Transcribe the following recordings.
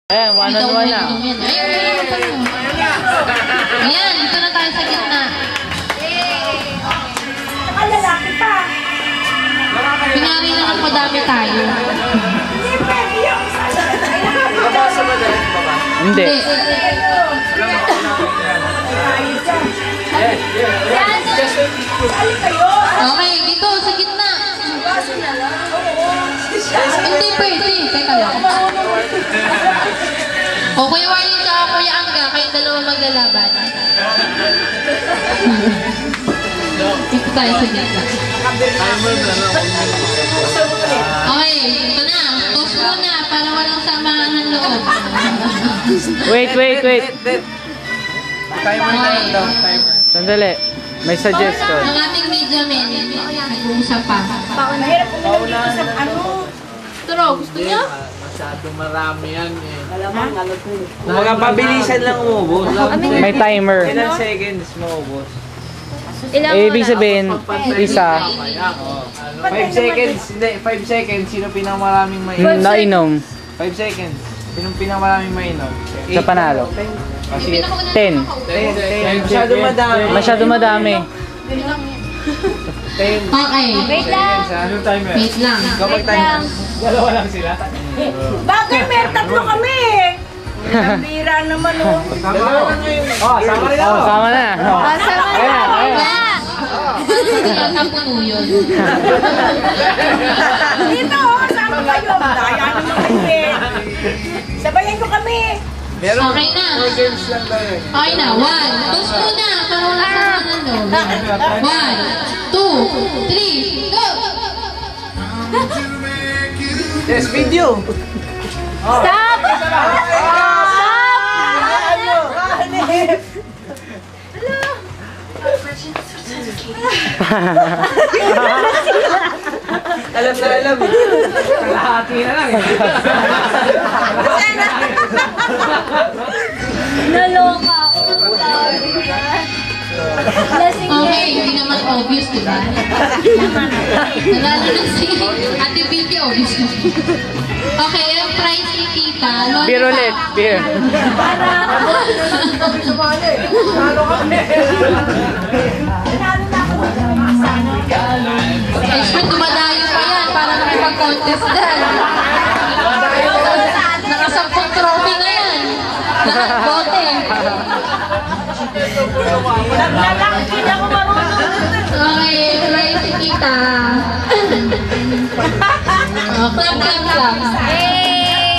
Ayan, one-on-one na. Ayan, dito na tayo sa gitna. Lalaki pa. Pinari na ng madami tayo. Hindi pwede yung Nakabasa ba dahil baba? Hindi. Okay, dito sa gitna. Hindi pwede. Teka lang. O, Kuya Warling ka, Kuya Angga, kayong dalawa maglalaban. Dito tayo sa gitna. Okay, ito na. Toast muna para walang samahan ng loob. Wait. Timer na lang daw, timer. Sandali. May suggestion. Ang ating media men, nag-uusap pa. Mahirap kung nag-iisip ano. Turo, gusto niyo? Masyadong marami yan eh. Mga pabilisan lang umubos. May timer. Ilang seconds maubos? Ibig sabihin, isa. 5 seconds. Hindi, 5 seconds. Sino pinakamaraming mainom? Nainom. 5 seconds. Sino pinakamaraming mainom? Sa panalo. Sige. 10. 10. Masyado madami. Masyado madami. 10. Okay. Wait lang. Anong timer? Wait lang. Kapag timer. Dalawa lang sila. Bakit may tatlo kami? Bira naman oh. Dalawa lang ngayon. Sama rin ako. Oh, sama na. Ayan. Hindi yata puno yun. Dito oh, sama kayo. Daya naman kayo. Sabayan ko kami. Meron Okay na. 4 games lang tayo. Okay na. 1. Toast muna para wala samahan ng loob. 1, 2, 3, go! Yes, video. Stop! Alam na alam eh. Kalahati na lang eh. Naloka ako. Okay, hindi naman obvious, diba? Nalala na si Ate Vicky, obvious. Okay, ang prize ni Tita, lollipop. Beer ulit. Beer. Expert, dumadayo pa yan para makipag-contest dyan. Nakasampung trophy na yan. Lahat bote. Naglalaki na ako marunong. Okay, prize ni Tita. Clap.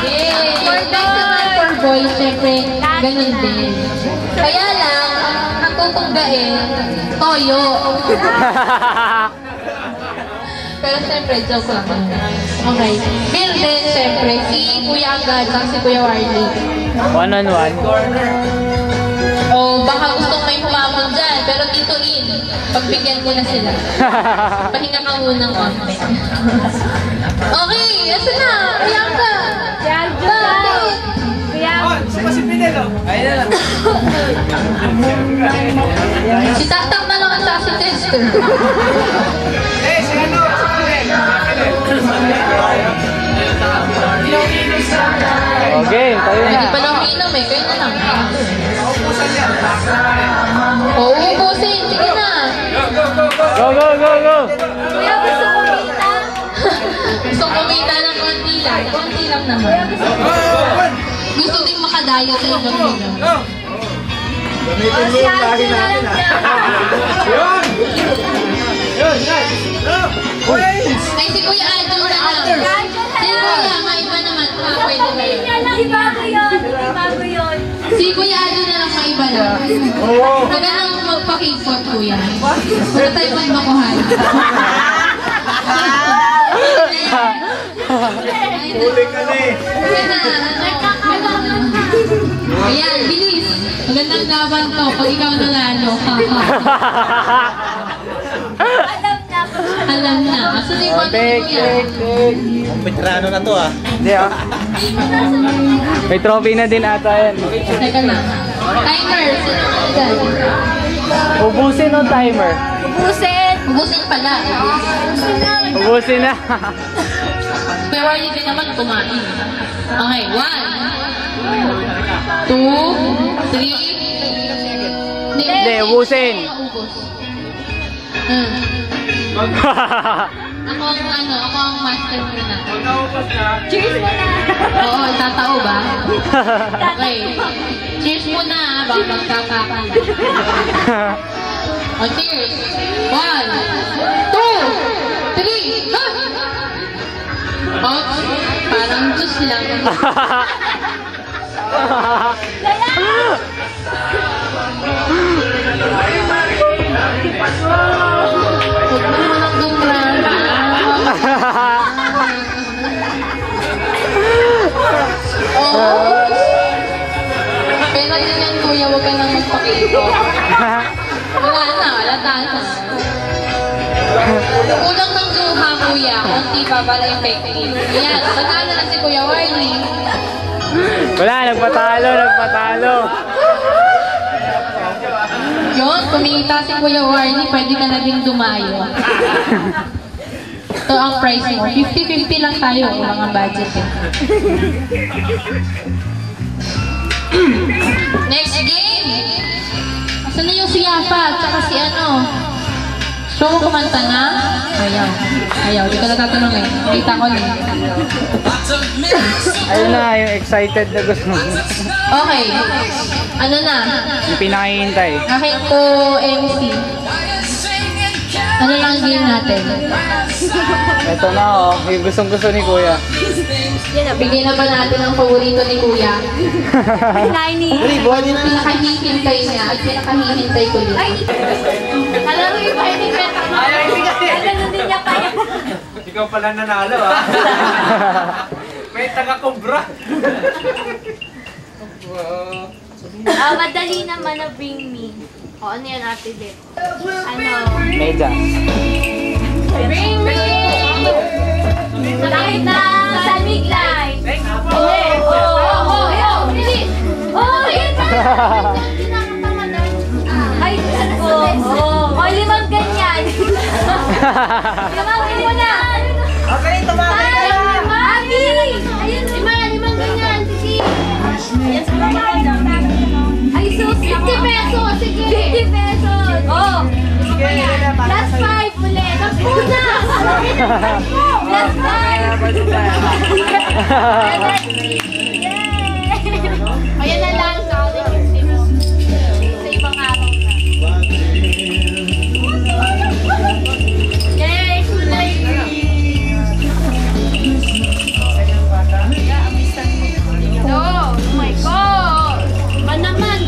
Yay! For guys naman, for boys, syempre, ganun din. Kaya lang, ang tutunggain, toyo. Pero syempre, joke lang. Okay. Bill din, syempre, si Kuya Angga at si Kuya Warlie. One-on-one. O baka gustong may humamon dyan, pero dito in, pagbigyan ko na sila. Pahinga ka munang konti. Okay, asa na? Kuya Angga. Bakit? Saan si Pinelo? Ayun na lang. Si Taktak na lang ang sa si Tester. Eh, si ano? Okay, tayo Hindi na. pa lang inom eh, kayo na lang. Naupusan yan. Oo, ubusin. Sige na. Go. Kuya, gusto ko kita. Gusto kumita ng konti lang. Konti lang naman. Gusto din makadayo kayo ng nila. Gamitin mo yung lahi natin ah. Yun, guys. Wait! Ay, si Kuya Adjo na lang. Si Kuya, maiba naman. Pwede ba yun? Hindi bago yun. Si Kuya Adjo na lang maiba lang. Oo. Huwag ka nang magpakipot, Kuya. Wala tayo magmakuhan. Huli ka na eh. Sige na. Ayan, bilis. Magandang laban to pag ikaw nanalo. Alam na. Asa na yung bote ni Kuya? Veterano na to ah. Hindi ah. May trophy na din ata yan. Teka lang. Timer. Sino ka dyan? Ubusin o timer? Ubusin pala. Ubusin na. Pero hindi din naman kumain. Okay, 1, 3. Hindi, ubusin. Ubus. Ako ang master muna. Cheers mo na! Oo, tatao ba? Okay. Cheers muna, baka magkakakan. O, cheers. 1, 2, 3, go! Oops, parang juice lang. Huwag mo naman gumrana. Oo. Pero yun yan, kuya, huwag ka nang magpakito. Wala na, halata na. Kulang ng luha, kuya. Kunti pa pala effective. Yan, patalo na si Kuya Warnie. Wala, nagpatalo. Yun, kumita si Kuya Warnie, pwede ka na din dumayo. Ito ang price mo. 50-50 lang tayo. Walang ang budget eh. Next game! Asan na yung si Yapa at saka si ano? Gusto mo kumanta na? Ayaw. Di ka na tatanong eh. Nakita ko na. Ayun na, yung excited na gusto mo. Okay. Ano na? Yung pinakihintay. Akin to MC. Ano lang game natin? Ito na oh, yung gustong-gusto ni Kuya. Bigyan na ba natin ang paborito ni Kuya? Pinakahihintay niya at pinakahihintay ko din. Alam mo yung pwede petak mo? Ano din niya pa yan? Ikaw pala nanalo ah. May taga-cobra. Madali naman na bring me. O, ano yan, Ate Dip? Ano? Medya. Bring me! Malapit na sa midline. Hindi. Bilis! Yun na! Ay, limang ganyan. Limang ganyan. Okay, tumamay ka lang. Abi! Ayun, limang ganyan. Sige. Ayan, sa mga ay, so 50 pesos. Sige. 50 pesos. Oh. Last 5 ulit. Napuna. Last 5. Ayan na lang. Sa ibang araw na. Yay! Kulay! Oh my God! Manaman!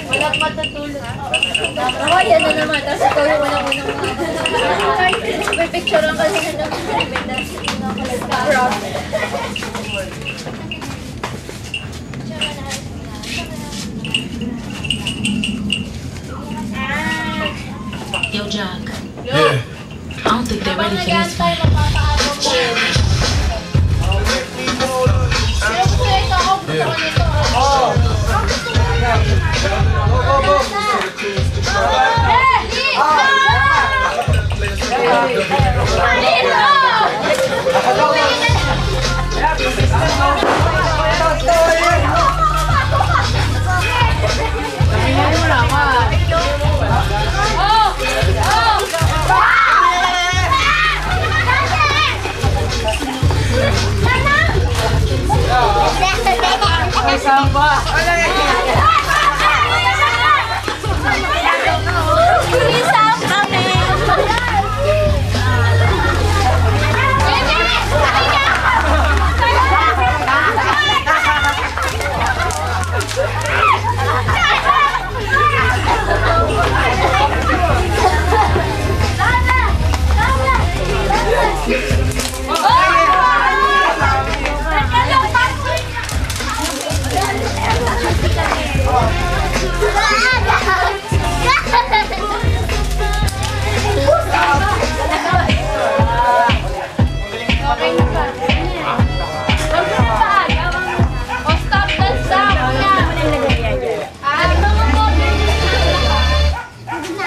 Walang matutulog. Ako, yan na naman. Tapos ikaw yung walang-unang may picture ang kasi na Yo, Jack. Yeah. I don't think they're ready for this one.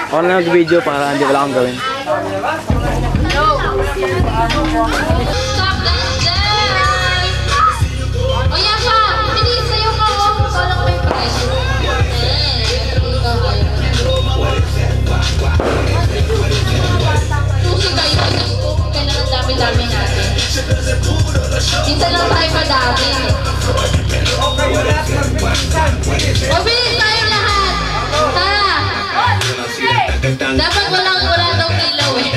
Ako na nag-video para hindi wala akong gawin. Stop, that's done! O, Yapa! Minsan lang tayo madami. Mabilis tayo lahat! Ha? Dapat wala daw ilaw eh.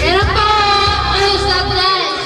Meron po! Ayos na bless!